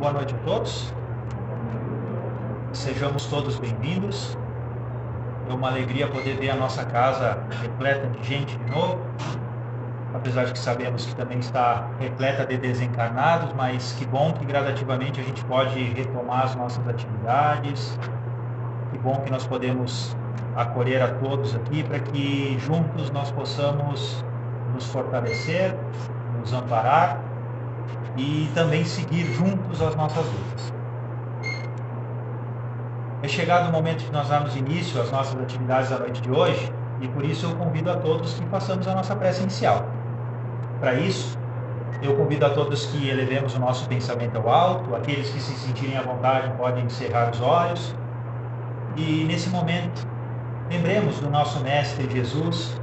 Boa noite a todos. Sejamos todos bem-vindos. É uma alegria poder ver a nossa casa repleta de gente de novo. Apesar de que sabemos que também está repleta de desencarnados, mas que bom que gradativamente a gente pode retomar as nossas atividades. Que bom que nós podemos acolher a todos aqui para que juntos nós possamos nos fortalecer, nos amparar e também seguir juntos as nossas lutas. É chegado o momento de nós darmos início às nossas atividades da noite de hoje e por isso eu convido a todos que façamos a nossa prece inicial. Para isso, eu convido a todos que elevemos o nosso pensamento ao alto, aqueles que se sentirem à vontade podem encerrar os olhos e nesse momento lembremos do nosso Mestre Jesus,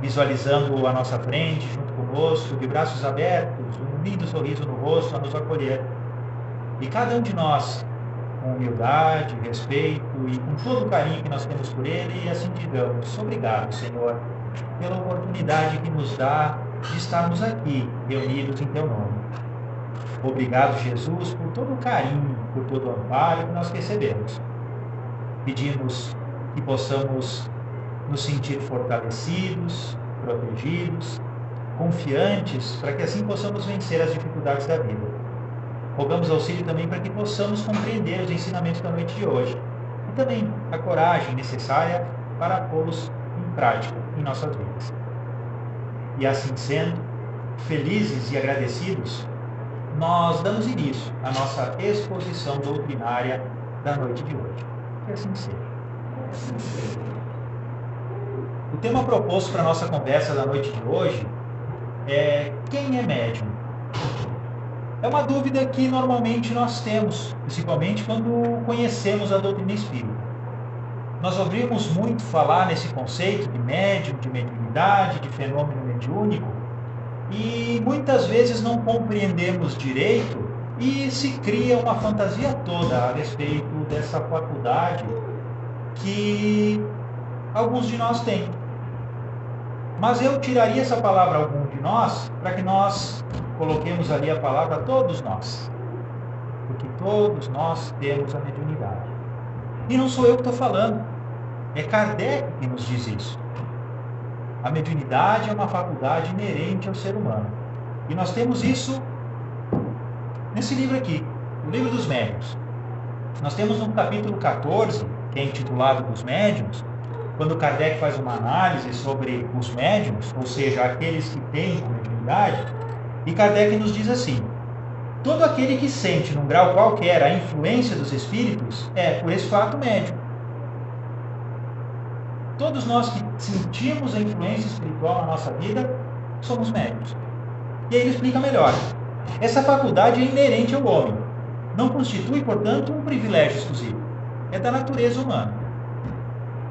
visualizando à nossa frente, junto conosco, de braços abertos, um lindo sorriso no rosto a nos acolher. E cada um de nós, com humildade, respeito e com todo o carinho que nós temos por Ele, e assim digamos: obrigado, Senhor, pela oportunidade que nos dá de estarmos aqui, reunidos em Teu nome. Obrigado, Jesus, por todo o carinho, por todo o amparo que nós recebemos. Pedimos que possamos nos sentir fortalecidos, protegidos, confiantes, para que assim possamos vencer as dificuldades da vida. Rogamos auxílio também para que possamos compreender os ensinamentos da noite de hoje e também a coragem necessária para pô-los em prática em nossas vidas. E assim sendo, felizes e agradecidos, nós damos início à nossa exposição doutrinária da noite de hoje. Que assim seja. O tema proposto para a nossa conversa da noite de hoje é: quem é médium? É uma dúvida que normalmente nós temos, principalmente quando conhecemos a doutrina espírita. Nós ouvimos muito falar nesse conceito de médium, de mediunidade, de fenômeno mediúnico, e muitas vezes não compreendemos direito e se cria uma fantasia toda a respeito dessa faculdade que alguns de nós têm. Mas eu tiraria essa palavra algum de nós para que nós coloquemos ali a palavra todos nós. Porque todos nós temos a mediunidade. E não sou eu que estou falando. É Kardec que nos diz isso. A mediunidade é uma faculdade inerente ao ser humano. E nós temos isso nesse livro aqui, o Livro dos Médiuns. Nós temos no capítulo 14, que é intitulado Dos Médiuns, quando Kardec faz uma análise sobre os médiuns, ou seja, aqueles que têm mediunidade, e Kardec nos diz assim: todo aquele que sente, num grau qualquer, a influência dos espíritos, é, por esse fato, médium. Todos nós que sentimos a influência espiritual na nossa vida, somos médiuns. E aí ele explica melhor. Essa faculdade é inerente ao homem. Não constitui, portanto, um privilégio exclusivo. É da natureza humana.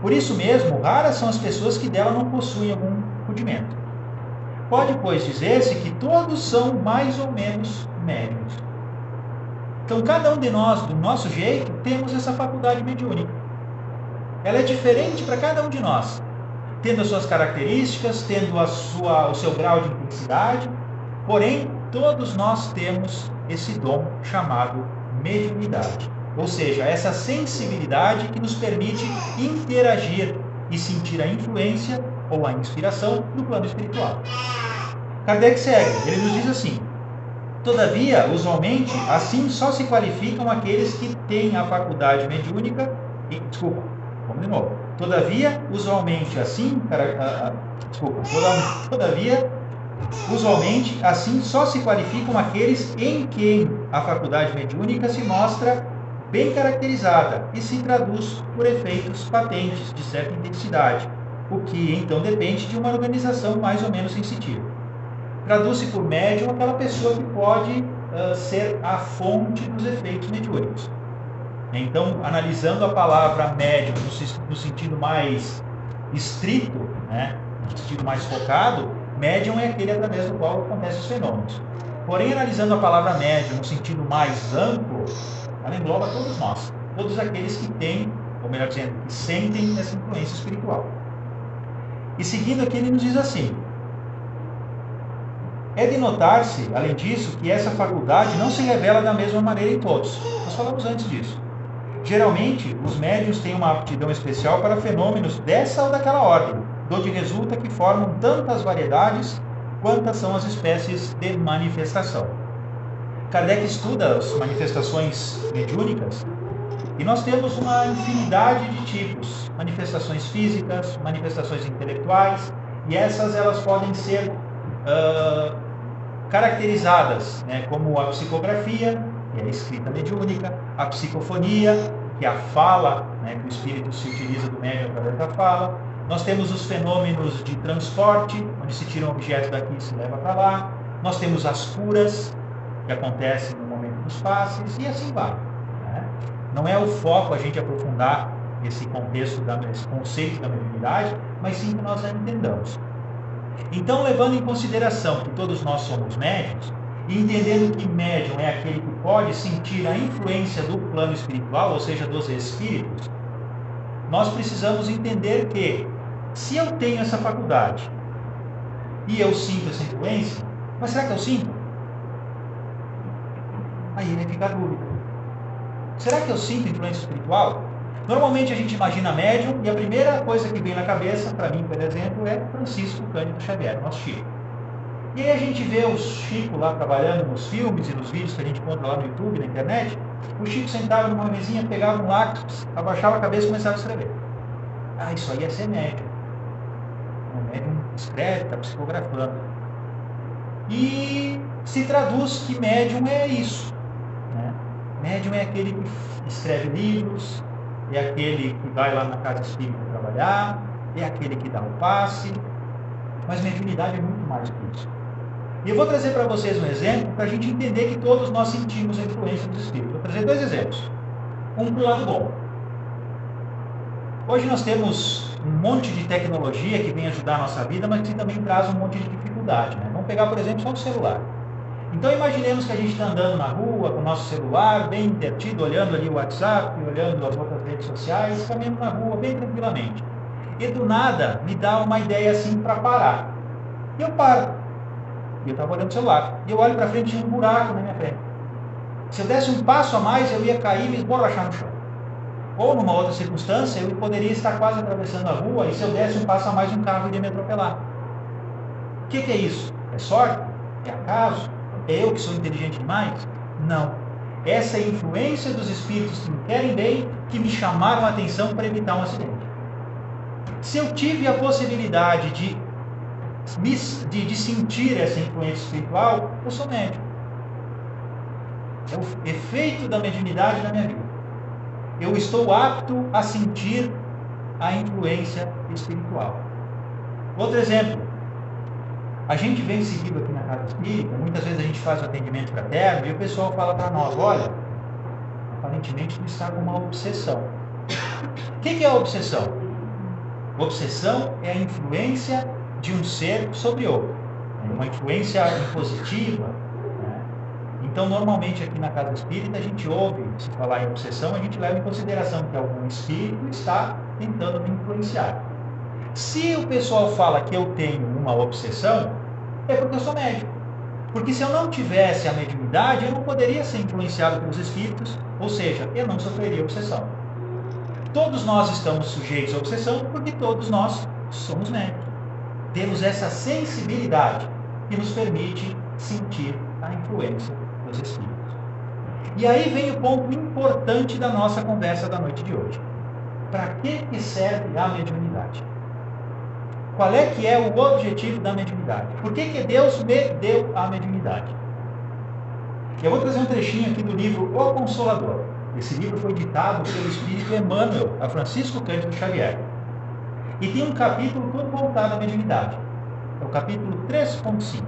Por isso mesmo, raras são as pessoas que dela não possuem algum rudimento. Pode, pois, dizer-se que todos são mais ou menos médiuns. Então, cada um de nós, do nosso jeito, temos essa faculdade mediúnica. Ela é diferente para cada um de nós, tendo as suas características, tendo o seu grau de intensidade, porém, todos nós temos esse dom chamado mediunidade. Ou seja, essa sensibilidade que nos permite interagir e sentir a influência ou a inspiração do plano espiritual. Kardec segue, ele nos diz assim: todavia, usualmente, assim só se qualificam aqueles que têm a faculdade mediúnica. Vamos de novo. Todavia, usualmente, assim. Todavia, usualmente, assim só se qualificam aqueles em quem a faculdade mediúnica se mostra bem caracterizada e se traduz por efeitos patentes de certa intensidade, o que então depende de uma organização mais ou menos sensitiva. Traduz-se por médium aquela pessoa que pode ser a fonte dos efeitos mediúnicos. Então, analisando a palavra médium no sentido mais estrito, né, no sentido mais focado, médium é aquele através do qual acontecem os fenômenos. Porém, analisando a palavra médium no sentido mais amplo, ela engloba todos nós, todos aqueles que têm, ou melhor dizendo, que sentem essa influência espiritual. E seguindo aqui, ele nos diz assim: É de notar-se, além disso, que essa faculdade não se revela da mesma maneira em todos. Nós falamos antes disso. Geralmente, os médiuns têm uma aptidão especial para fenômenos dessa ou daquela ordem, donde resulta que formam tantas variedades quantas são as espécies de manifestação. Kardec estuda as manifestações mediúnicas e nós temos uma infinidade de tipos, manifestações físicas, manifestações intelectuais, e elas podem ser caracterizadas, né, como a psicografia, que é a escrita mediúnica, a psicofonia, que é a fala, né, que o espírito se utiliza do médium através da fala. Nós temos os fenômenos de transporte, onde se tira um objeto daqui e se leva para lá. Nós temos as curas, que acontecem no momento dos passes, e assim vai. Né? Não é o foco a gente aprofundar esse contexto, esse conceito da mediunidade, mas sim que nós a entendamos. Então, levando em consideração que todos nós somos médiuns, e entendendo que médium é aquele que pode sentir a influência do plano espiritual, ou seja, dos espíritos, nós precisamos entender que, se eu tenho essa faculdade e eu sinto essa influência, mas será que eu sinto? Aí vai ficar a dúvida. Será que eu sinto influência espiritual? Normalmente a gente imagina médium e a primeira coisa que vem na cabeça, para mim, por exemplo, é Francisco Cândido Xavier, nosso Chico. E aí a gente vê o Chico lá trabalhando nos filmes e nos vídeos que a gente encontra lá no YouTube, na internet. O Chico sentava numa mesinha, pegava um lápis, abaixava a cabeça e começava a escrever. Ah, isso aí é ser médium. O médium escreve, está psicografando. E se traduz que médium é isso. Né? Médium é aquele que escreve livros, é aquele que vai lá na casa espírita trabalhar, é aquele que dá o passe. Mas mediunidade é muito mais que isso. E eu vou trazer para vocês um exemplo para a gente entender que todos nós sentimos a influência dos espíritos. Vou trazer 2 exemplos. Um para o lado bom. Hoje nós temos um monte de tecnologia que vem ajudar a nossa vida, mas que também traz um monte de dificuldade. Né? Vamos pegar, por exemplo, só o celular. Então imaginemos que a gente está andando na rua com o nosso celular, bem entretido, olhando ali o WhatsApp, olhando as outras redes sociais, caminhando na rua bem tranquilamente. E do nada me dá uma ideia assim para parar. E eu paro. E eu estava olhando o celular. E eu olho para frente e tinha um buraco na minha frente. Se eu desse um passo a mais, eu ia cair e me esborrachar no chão. Ou numa outra circunstância, eu poderia estar quase atravessando a rua e se eu desse um passo a mais, um carro iria me atropelar. O que é isso? É sorte? É acaso? É eu que sou inteligente demais? Não. Essa é a influência dos espíritos que me querem bem, que me chamaram a atenção para evitar um acidente. Se eu tive a possibilidade de sentir essa influência espiritual, eu sou médium. É o efeito da mediunidade na minha vida. Eu estou apto a sentir a influência espiritual. Outro exemplo. A gente vem seguido aqui na casa espírita, muitas vezes a gente faz o atendimento fraterno e o pessoal fala para nós, olha, aparentemente tu está com uma obsessão. O que é a obsessão? Obsessão é a influência de um ser sobre outro. É uma influência impositiva. Né? Então, normalmente aqui na casa espírita, a gente ouve se falar em obsessão, a gente leva em consideração que algum espírito está tentando me influenciar. Se o pessoal fala que eu tenho uma obsessão, é porque eu sou médium. Porque se eu não tivesse a mediunidade, eu não poderia ser influenciado pelos espíritos, ou seja, eu não sofreria obsessão. Todos nós estamos sujeitos à obsessão porque todos nós somos médiums. Temos essa sensibilidade que nos permite sentir a influência dos espíritos. E aí vem o ponto importante da nossa conversa da noite de hoje. Para que serve a mediunidade? Qual é que é o objetivo da mediunidade? Por que Deus me deu a mediunidade? Eu vou trazer um trechinho aqui do livro O Consolador. Esse livro foi ditado pelo Espírito Emmanuel, a Francisco Cândido Xavier. E tem um capítulo todo voltado à mediunidade. É o capítulo 3.5.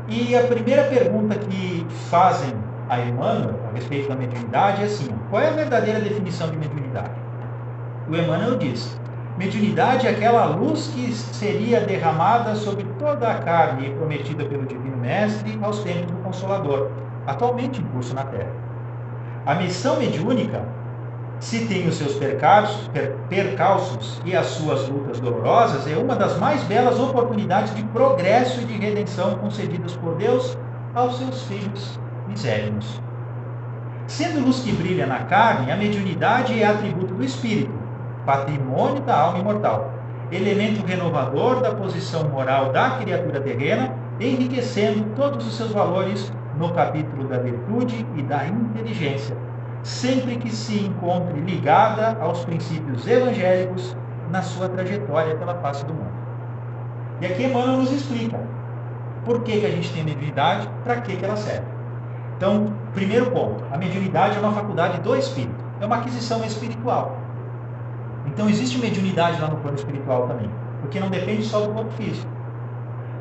E a primeira pergunta que fazem a Emmanuel a respeito da mediunidade é assim: qual é a verdadeira definição de mediunidade? O Emmanuel diz: mediunidade é aquela luz que seria derramada sobre toda a carne e prometida pelo Divino Mestre aos tempos do Consolador, atualmente em curso na Terra. A missão mediúnica se tem os seus percalços e as suas lutas dolorosas, é uma das mais belas oportunidades de progresso e de redenção concedidas por Deus aos seus filhos misérios. Sendo luz que brilha na carne, a mediunidade é atributo do espírito, patrimônio da alma imortal, elemento renovador da posição moral da criatura terrena, enriquecendo todos os seus valores no capítulo da virtude e da inteligência, sempre que se encontre ligada aos princípios evangélicos na sua trajetória pela face do mundo. E aqui Emmanuel nos explica por que a gente tem mediunidade, para que ela serve. Então, primeiro ponto, a mediunidade é uma faculdade do espírito, é uma aquisição espiritual. Então existe mediunidade lá no plano espiritual também, porque não depende só do corpo físico.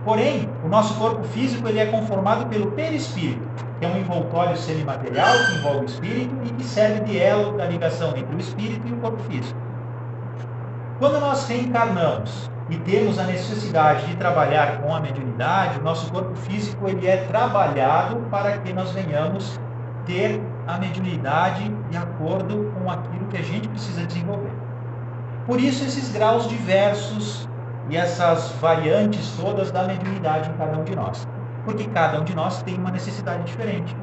Porém, o nosso corpo físico ele é conformado pelo perispírito, que é um envoltório semimaterial que envolve o espírito e que serve de elo da ligação entre o espírito e o corpo físico. Quando nós reencarnamos e temos a necessidade de trabalhar com a mediunidade, o nosso corpo físico ele é trabalhado para que nós venhamos ter a mediunidade de acordo com aquilo que a gente precisa desenvolver. Por isso esses graus diversos e essas variantes todas da mediunidade em cada um de nós. Porque cada um de nós tem uma necessidade diferente.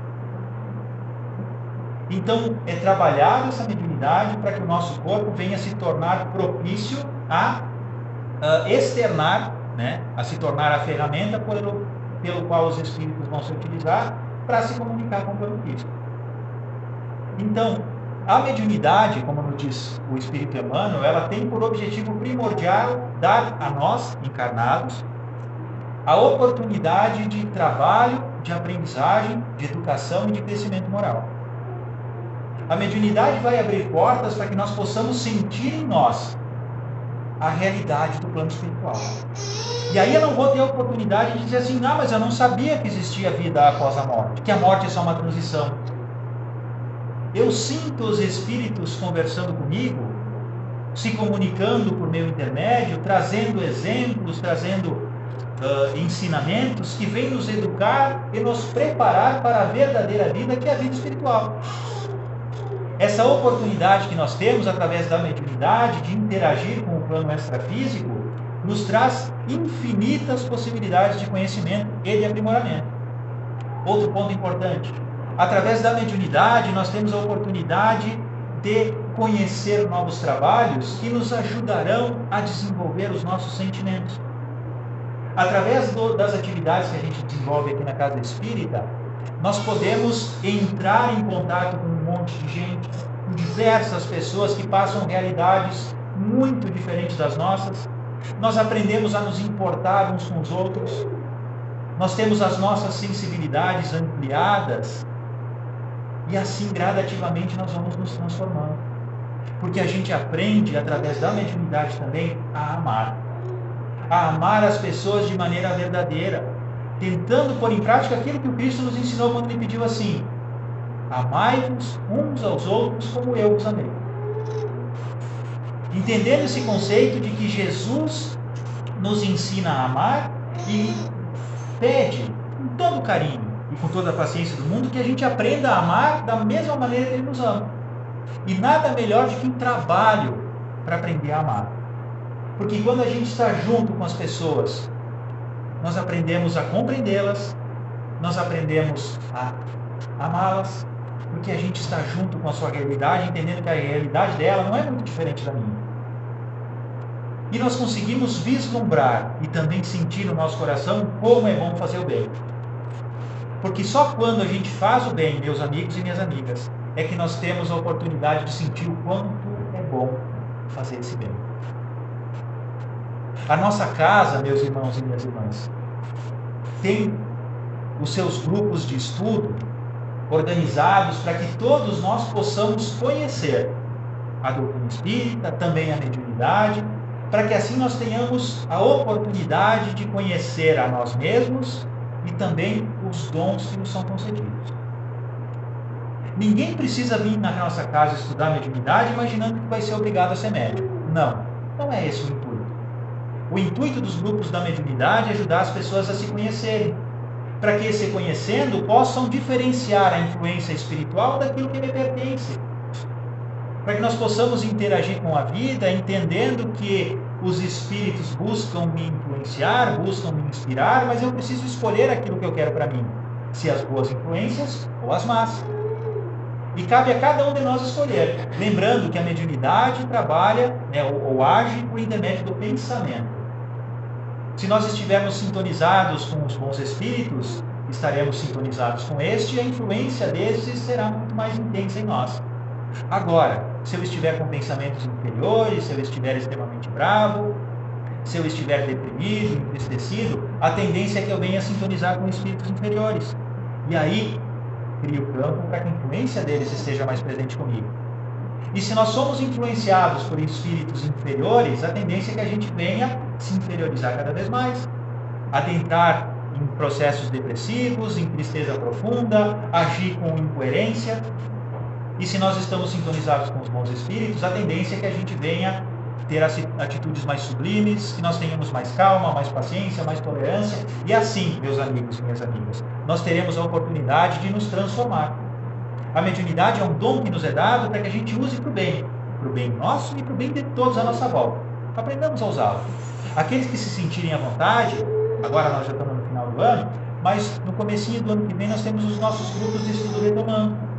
Então, é trabalhar essa mediunidade para que o nosso corpo venha se tornar propício a externar, né, a se tornar a ferramenta pelo qual os espíritos vão se utilizar para se comunicar com o plano físico. Então, a mediunidade, como nos diz o Espírito Emmanuel, ela tem por objetivo primordial dar a nós, encarnados, a oportunidade de trabalho, de aprendizagem, de educação e de crescimento moral. A mediunidade vai abrir portas para que nós possamos sentir em nós a realidade do plano espiritual. E aí eu não vou ter a oportunidade de dizer assim, não, mas eu não sabia que existia vida após a morte, que a morte é só uma transição. Eu sinto os espíritos conversando comigo, se comunicando por meu intermédio, trazendo exemplos, trazendo ensinamentos que vêm nos educar e nos preparar para a verdadeira vida, que é a vida espiritual. Essa oportunidade que nós temos através da mediunidade de interagir com o plano extrafísico nos traz infinitas possibilidades de conhecimento e de aprimoramento. Outro ponto importante, através da mediunidade nós temos a oportunidade de conhecer novos trabalhos que nos ajudarão a desenvolver os nossos sentimentos. Através das atividades que a gente desenvolve aqui na Casa Espírita, nós podemos entrar em contato com um monte de gente, com diversas pessoas que passam realidades muito diferentes das nossas. Nós aprendemos a nos importar uns com os outros. Nós temos as nossas sensibilidades ampliadas e assim gradativamente nós vamos nos transformando. Porque a gente aprende através da mediunidade também a amar as pessoas de maneira verdadeira, tentando pôr em prática aquilo que o Cristo nos ensinou quando ele pediu assim: amai-vos uns aos outros como eu vos amei. Entendendo esse conceito de que Jesus nos ensina a amar e pede com todo carinho e com toda a paciência do mundo que a gente aprenda a amar da mesma maneira que ele nos ama. E nada melhor do que um trabalho para aprender a amar. Porque quando a gente está junto com as pessoas, nós aprendemos a compreendê-las, nós aprendemos a amá-las, porque a gente está junto com a sua realidade, entendendo que a realidade dela não é muito diferente da minha. E nós conseguimos vislumbrar e também sentir no nosso coração como é bom fazer o bem. Porque só quando a gente faz o bem, meus amigos e minhas amigas, é que nós temos a oportunidade de sentir o quanto é bom fazer esse bem. A nossa casa, meus irmãos e minhas irmãs, tem os seus grupos de estudo organizados para que todos nós possamos conhecer a doutrina espírita, também a mediunidade, para que assim nós tenhamos a oportunidade de conhecer a nós mesmos e também os dons que nos são concedidos. Ninguém precisa vir na nossa casa estudar mediunidade imaginando que vai ser obrigado a ser médium. Não é esse o intuito. O intuito dos grupos da mediunidade é ajudar as pessoas a se conhecerem, para que, se conhecendo, possam diferenciar a influência espiritual daquilo que me pertence, para que nós possamos interagir com a vida, entendendo que os espíritos buscam me influenciar, buscam me inspirar, mas eu preciso escolher aquilo que eu quero para mim, se as boas influências ou as más. E cabe a cada um de nós escolher, lembrando que a mediunidade trabalha, né, ou age por intermédio do pensamento. Se nós estivermos sintonizados com os bons espíritos, estaremos sintonizados com este e a influência destes será muito mais intensa em nós. Agora, se eu estiver com pensamentos inferiores, se eu estiver extremamente bravo, se eu estiver deprimido, entristecido, a tendência é que eu venha sintonizar com espíritos inferiores. E aí, crio campo para que a influência deles esteja mais presente comigo. E se nós somos influenciados por espíritos inferiores, a tendência é que a gente venha se inferiorizar cada vez mais, adentrar em processos depressivos, em tristeza profunda, agir com incoerência. E se nós estamos sintonizados com os bons espíritos, a tendência é que a gente venha ter atitudes mais sublimes, que nós tenhamos mais calma, mais paciência, mais tolerância. E assim, meus amigos e minhas amigas, nós teremos a oportunidade de nos transformar. A mediunidade é um dom que nos é dado para que a gente use para o bem nosso e para o bem de todos à nossa volta. Aprendamos a usá-lo. Aqueles que se sentirem à vontade, agora nós já estamos no final do ano, mas no comecinho do ano que vem nós temos os nossos grupos de estudo retomando.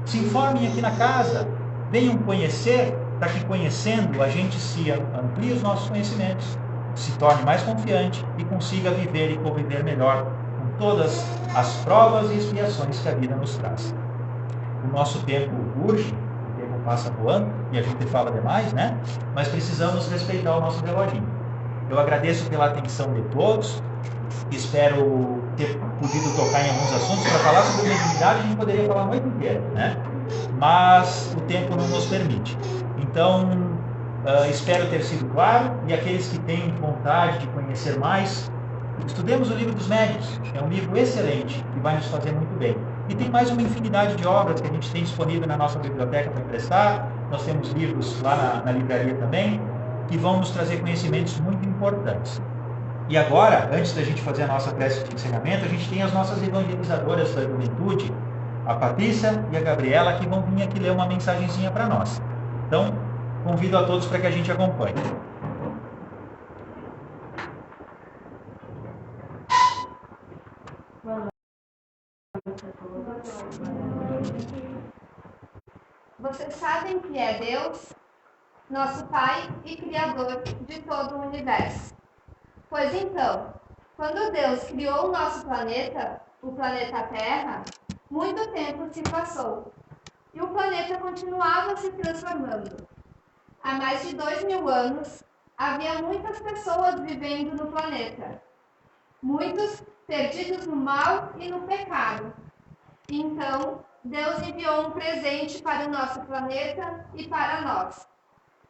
Se informem aqui na casa, venham conhecer, para que conhecendo a gente se amplie os nossos conhecimentos, se torne mais confiante e consiga viver e conviver melhor com todas as provas e expiações que a vida nos traz. O nosso tempo urge, o tempo passa voando e a gente fala demais, né? Mas precisamos respeitar o nosso reloginho. Eu agradeço pela atenção de todos, espero ter podido tocar em alguns assuntos. Para falar sobre mediunidade a gente poderia falar a noite inteira, né? Mas o tempo não nos permite. Então, espero ter sido claro, e aqueles que têm vontade de conhecer mais, estudemos o Livro dos Médiuns. É um livro excelente, que vai nos fazer muito bem. E tem mais uma infinidade de obras que a gente tem disponível na nossa biblioteca para emprestar. Nós temos livros lá na livraria também, que vão nos trazer conhecimentos muito importantes. E agora, antes da gente fazer a nossa prece de encerramento, a gente tem as nossas evangelizadoras da juventude, a Patrícia e a Gabriela, que vão vir aqui ler uma mensagenzinha para nós. Então, convido a todos para que a gente acompanhe. Vocês sabem que é Deus, nosso Pai e Criador de todo o universo. Pois então, quando Deus criou o nosso planeta, o planeta Terra, muito tempo se passou e o planeta continuava se transformando. Há mais de 2000 anos, havia muitas pessoas vivendo no planeta, muitos perdidos no mal e no pecado. Então, Deus enviou um presente para o nosso planeta e para nós.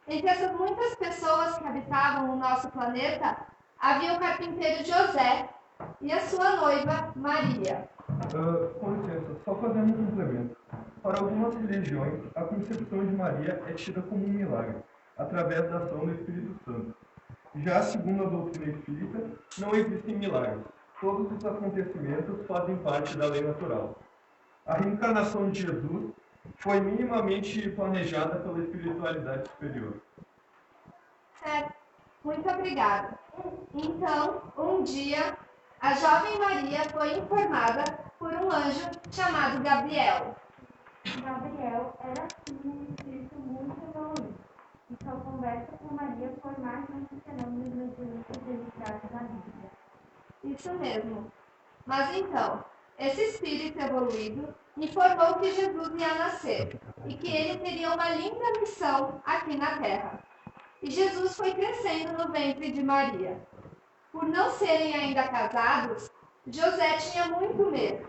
Entre essas muitas pessoas que habitavam o nosso planeta, havia o carpinteiro José e a sua noiva Maria. Com licença, só fazendo um complemento. Para algumas religiões, a concepção de Maria é tida como um milagre, através da ação do Espírito Santo. Já segundo a doutrina espírita, não existem milagres. Todos os acontecimentos fazem parte da lei natural. A reencarnação de Jesus foi minimamente planejada pela espiritualidade superior. Certo, muito obrigada. Então, um dia, a jovem Maria foi informada por um anjo chamado Gabriel. Gabriel era sim um espírito muito evoluído, e sua conversa com Maria foi mais um fenômeno mediúnico registrado na Bíblia. Isso mesmo. Mas então, esse espírito evoluído informou que Jesus ia nascer e que ele teria uma linda missão aqui na Terra. E Jesus foi crescendo no ventre de Maria. Por não serem ainda casados, José tinha muito medo,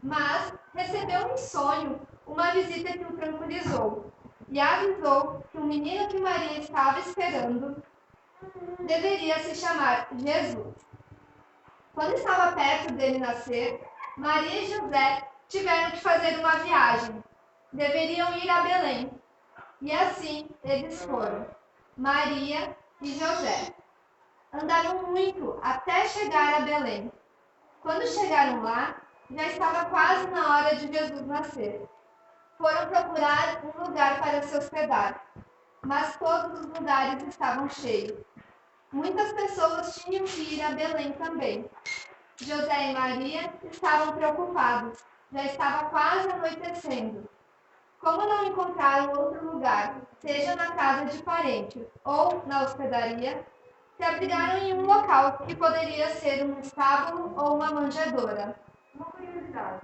mas recebeu em sonho uma visita que o tranquilizou e avisou que o menino que Maria estava esperando deveria se chamar Jesus. Quando estava perto dele nascer, Maria e José tiveram que fazer uma viagem. Deveriam ir a Belém. E assim eles foram, Maria e José. Andaram muito até chegar a Belém. Quando chegaram lá, já estava quase na hora de Jesus nascer. foram procurar um lugar para se hospedar, mas todos os lugares estavam cheios. Muitas pessoas tinham que ir a Belém também. José e Maria estavam preocupados, já estava quase anoitecendo. Como não encontraram outro lugar, seja na casa de parentes ou na hospedaria, se abrigaram em um local que poderia ser um estábulo ou uma manjedoura. Uma curiosidade.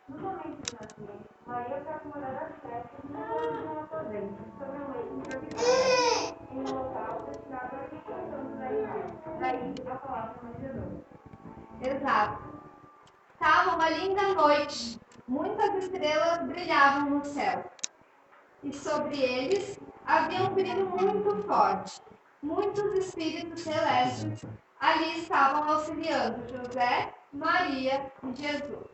No momento do nascimento, Maria foi acomodada às festas e não de um aposento sobre um leito improvisado, em um local destinado à administração dos alimentos. Daí a palavra manjedoura. Exato. Estava uma linda noite. Muitas estrelas brilhavam no céu. E sobre eles havia um brilho muito forte. Muitos espíritos celestes ali estavam auxiliando José, Maria e Jesus.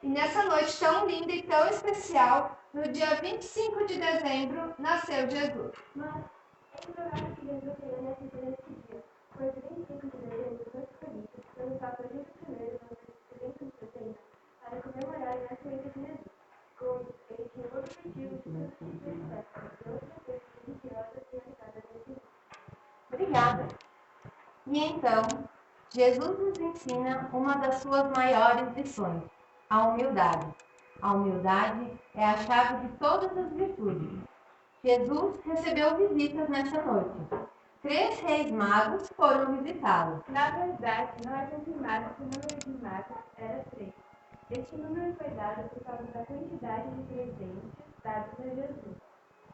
E nessa noite tão linda e tão especial, no dia 25 de dezembro, nasceu Jesus. Mas é improvável que Jesus tenha nascido nesse dia, pois 25 de dezembro foi escolhido pelo Papa Júlio I no ano de 360 para comemorar o nascimento de Jesus, pois ele tinha o objetivo de substituir festas e outras festas religiosas realizadas nesse dia. Obrigada. E então, Jesus nos ensina uma das suas maiores lições, a humildade. A humildade é a chave de todas as virtudes. Jesus recebeu visitas nessa noite. 3 reis magos foram visitá-lo. Na verdade, não é confirmado que o número de magos era 3. Este número foi dado por causa da quantidade de presentes dados a Jesus.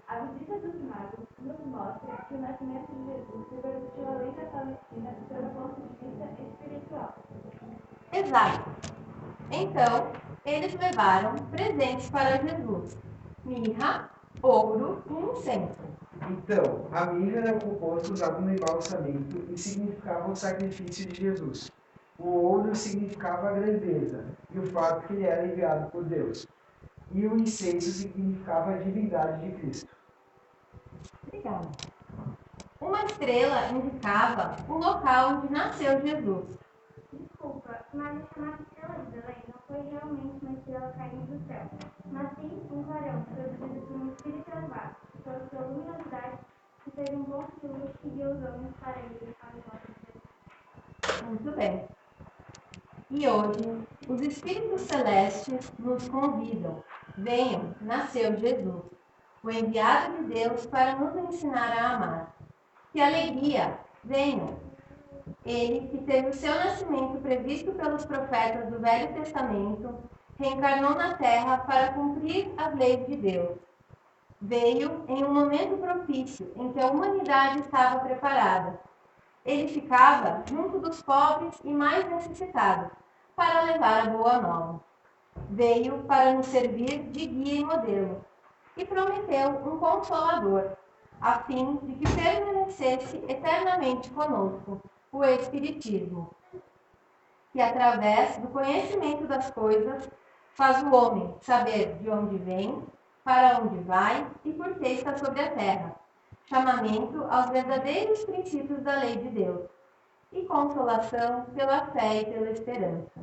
A visita dos magos nos mostra que o nascimento de Jesus repercutiu além da Palestina pelo ponto de vista espiritual. Exato. Então, eles levaram presentes para Jesus: mirra, ouro e incenso. Então, a mirra era o composto usado no embalsamento e significava o sacrifício de Jesus. O ouro significava a grandeza e o fato que ele era enviado por Deus. E o incenso significava a divindade de Cristo. Obrigada. Uma estrela indicava o local onde nasceu Jesus. Desculpa, mas a chamada estrela de Belém não foi realmente uma estrela caindo do céu, mas sim um clarão produzido por um espírito elevado, pela sua luminosidade, que teve um bom fluxo que guiou os homens para ir ao encontro de Jesus. Muito bem. E hoje, os espíritos celestes nos convidam. Venham, nasceu Jesus, o enviado de Deus para nos ensinar a amar. Que alegria! Venham! Ele, que teve o seu nascimento previsto pelos profetas do Velho Testamento, reencarnou na Terra para cumprir as leis de Deus. Veio em um momento propício em que a humanidade estava preparada. Ele ficava junto dos pobres e mais necessitados, para levar a boa nova. Veio para nos servir de guia e modelo, e prometeu um consolador, a fim de que permanecesse eternamente conosco, o Espiritismo, que através do conhecimento das coisas faz o homem saber de onde vem, para onde vai e por que está sobre a terra, chamamento aos verdadeiros princípios da lei de Deus, e consolação pela fé e pela esperança.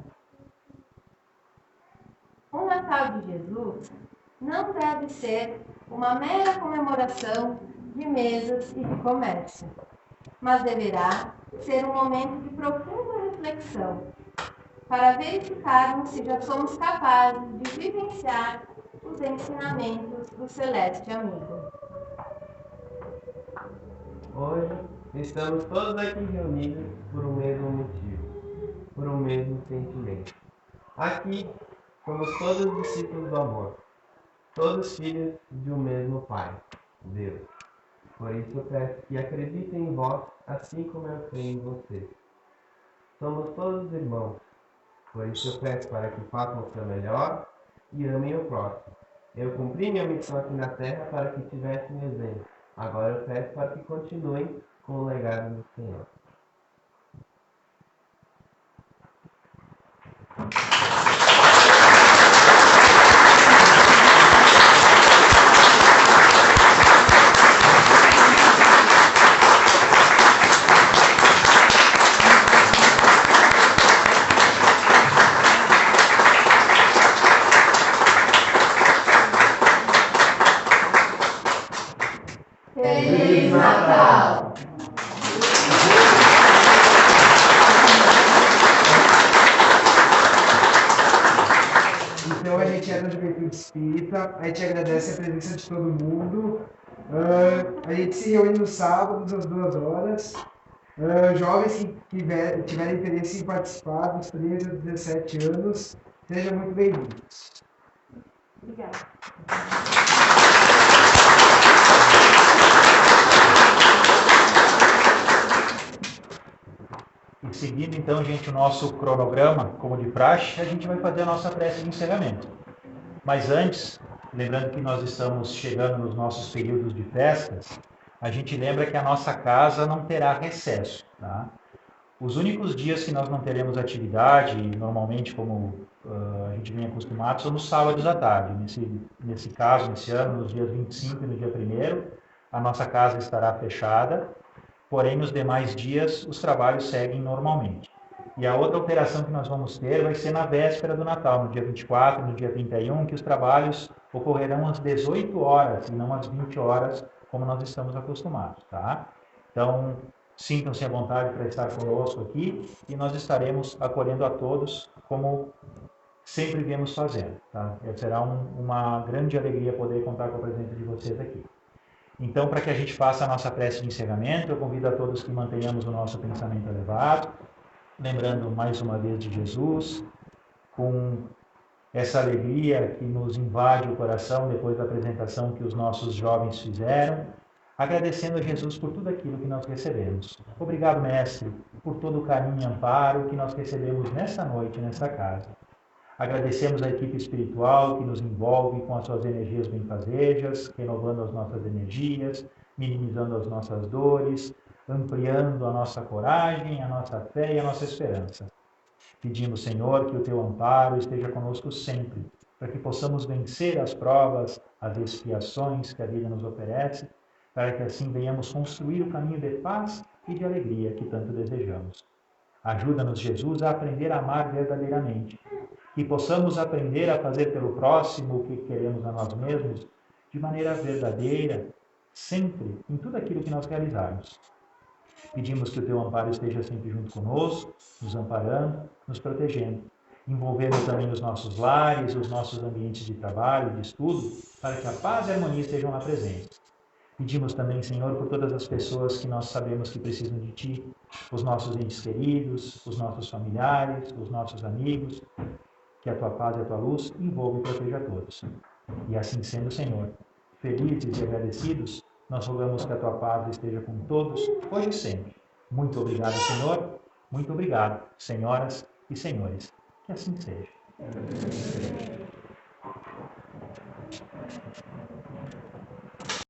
O Natal de Jesus não deve ser uma mera comemoração de mesas e de comércio, mas deverá ser um momento de profunda reflexão, para verificarmos se já somos capazes de vivenciar os ensinamentos do Celeste Amigo. Hoje estamos todos aqui reunidos por um mesmo motivo, por um mesmo sentimento. Aqui somos todos discípulos do amor, todos filhos de um mesmo Pai, Deus. Por isso eu peço que acreditem em vós, assim como eu creio em vocês. Somos todos irmãos, por isso eu peço para que façam o seu melhor e amem o próximo. Eu cumpri minha missão aqui na Terra para que tivessem exemplo. Agora eu peço para que continuem com o legado do Senhor. Então a gente é da Juventude Espírita, a gente agradece a presença de todo mundo. A gente se reúne nos sábados às 2 horas. Jovens que tiverem interesse em participar dos 13 a 17 anos, sejam muito bem-vindos. Obrigada. E seguindo então, gente, o nosso cronograma, como de praxe, a gente vai fazer a nossa prece de encerramento. Mas antes, lembrando que nós estamos chegando nos nossos períodos de festas, a gente lembra que a nossa casa não terá recesso, tá? Os únicos dias que nós não teremos atividade, normalmente como a gente vem acostumado, são nos sábados à tarde. Nesse caso, nesse ano, nos dias 25 e no dia 1º, a nossa casa estará fechada, porém nos demais dias os trabalhos seguem normalmente. E a outra alteração que nós vamos ter vai ser na véspera do Natal, no dia 24 e no dia 31, que os trabalhos ocorrerão às 18 horas e não às 20 horas, como nós estamos acostumados, tá? Então, sintam-se à vontade para estar conosco aqui e nós estaremos acolhendo a todos como sempre viemos fazendo, tá? Será uma grande alegria poder contar com a presença de vocês aqui. Então, para que a gente faça a nossa prece de encerramento, eu convido a todos que mantenhamos o nosso pensamento elevado, lembrando mais uma vez de Jesus, com essa alegria que nos invade o coração depois da apresentação que os nossos jovens fizeram, agradecendo a Jesus por tudo aquilo que nós recebemos. Obrigado, Mestre, por todo o carinho e amparo que nós recebemos nesta noite, nesta casa. Agradecemos a equipe espiritual que nos envolve com as suas energias benfazejas, renovando as nossas energias, minimizando as nossas dores, ampliando a nossa coragem, a nossa fé e a nossa esperança. Pedimos, Senhor, que o teu amparo esteja conosco sempre, para que possamos vencer as provas, as expiações que a vida nos oferece, para que assim venhamos construir o caminho de paz e de alegria que tanto desejamos. Ajuda-nos, Jesus, a aprender a amar verdadeiramente, que possamos aprender a fazer pelo próximo o que queremos a nós mesmos, de maneira verdadeira, sempre, em tudo aquilo que nós realizarmos. Pedimos que o teu amparo esteja sempre junto conosco, nos amparando, nos protegendo, envolvendo também os nossos lares, os nossos ambientes de trabalho, de estudo, para que a paz e a harmonia estejam lá presentes. Pedimos também, Senhor, por todas as pessoas que nós sabemos que precisam de Ti, os nossos entes queridos, os nossos familiares, os nossos amigos, que a Tua paz e a Tua luz envolvam e proteja a todos. E assim sendo, Senhor, felizes e agradecidos, nós rogamos que a Tua paz esteja com todos, hoje e sempre. Muito obrigado, Senhor. Muito obrigado, senhoras e senhores. Que assim seja.